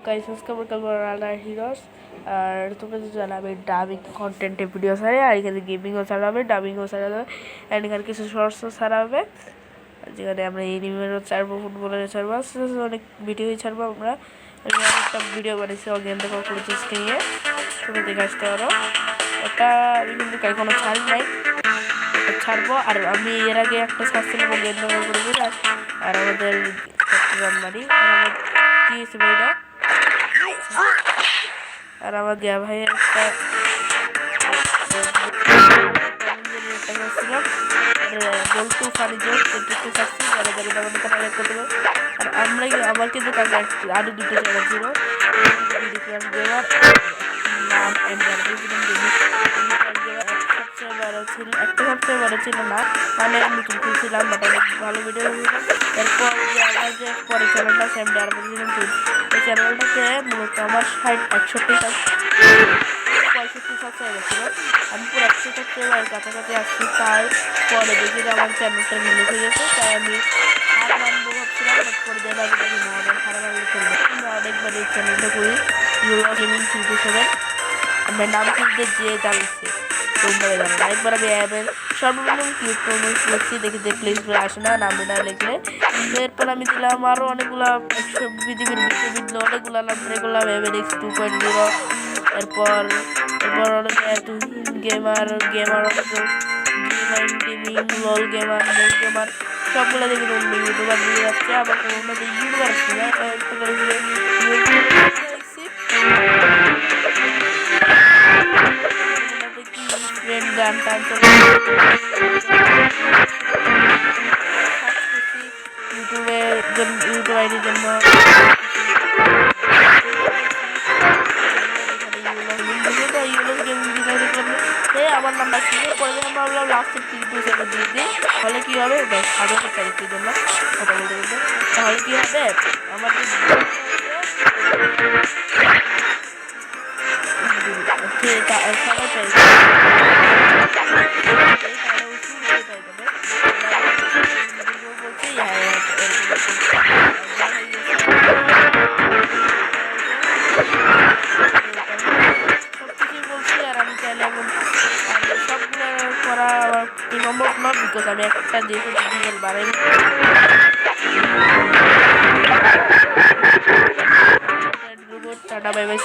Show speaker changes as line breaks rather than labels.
guys, welcome to another heroes আর তোমরা তো জানো আমি ডাবিং কন্টেন্টে ভিডিও ছাড়ি আর এখানে গেমিংও ছাড়া হবে ডাবিংও ছাড়া হবে অ্যান্ড এখানে কিছু শর্টসও ছাড়া হবে যেখানে আমরা এনিমেরও ছাড়বো ফুটবলেরও ছাড়বো অনেক ভিডিওই ছাড়বো আমরা একটা ভিডিও বানিয়েছি অজ্ঞান থেকে কোচেসকে নিয়ে তোমরা দেখে আসতে পারো ওটা আমি কিন্তু এখনো ছাড়ি নাই ছাড়বো আর আমি এর আগে একটা ছাড়ছিলাম অজ্ঞান থেকে করে আর আমাদের চট্টগ্রামবাড়ি আর আমার কি হয়েছে ভাইটা আর আমার গিয়া ভাইয়ের একটা বলতো ফানি জোক একটু থাকছি যারা যারা আমাদের কাছে করতে পারো আর আমরা আমার কিন্তু কাছে আরও দুটো চ্যানেল ছিল নাম সবচেয়ে বড় ছিল না মানে নতুন খুলছিলাম বাট অনেক ভালো ভিডিও এরপর যে আমার যে পরে চ্যানেলটা স্যামডে আর এই চ্যানেলটাতে মূলত আমার 61 সাবস্ক্রাইবার ছিল আমি পুরো 100 সাবস্ক্রাইবার কাছাকাছি আসছি তাই পরে দেখি যে আমার চ্যানেলটা মিলে হয়ে গেছে তাই আমি হার মানবো ভাবছিলাম বাট পরে দেখে আমি দেখি না আমার হার মানলে চলবে আমরা অনেকবার এই চ্যানেলটা করি ইউরো গেমিং 327 আমার নাম খুঁজতে যে জানছে তোমরা জানো একবার আমি অ্যাপের সর্বপ্রথম ক্লিক করবো লিখছি দেখি যে প্লেসগুলো আসে না নাম না লিখলে এরপর আমি দিলাম আরও অনেকগুলো পৃথিবীর বিশ্ববিদ্যালয় অনেকগুলো নাম রেগুলার এভেরিক্স 2.0 এরপর অনেক গেমার অনেক গেমিং লল গেমার মোল গেমার সবগুলো দেখি ইউটিউবার দিয়ে যাচ্ছে আবার কোনো ইউটিউবার আসছে না গান টান ইউটিউব আইডির জন্য আমার নাম্বার ছিল পরে আমরা ভাবলাম লাস্টের 3-2 দিয়ে দিই তাহলে কী হবে বেশ আগে করতে পারি জন্য কথা বলতে বলতে তাহলে কী হবে আমার সম্ভব না বিকজ আমি একটা যেহেতু ডিজিটাল বাড়াই টাটা বাই বাই।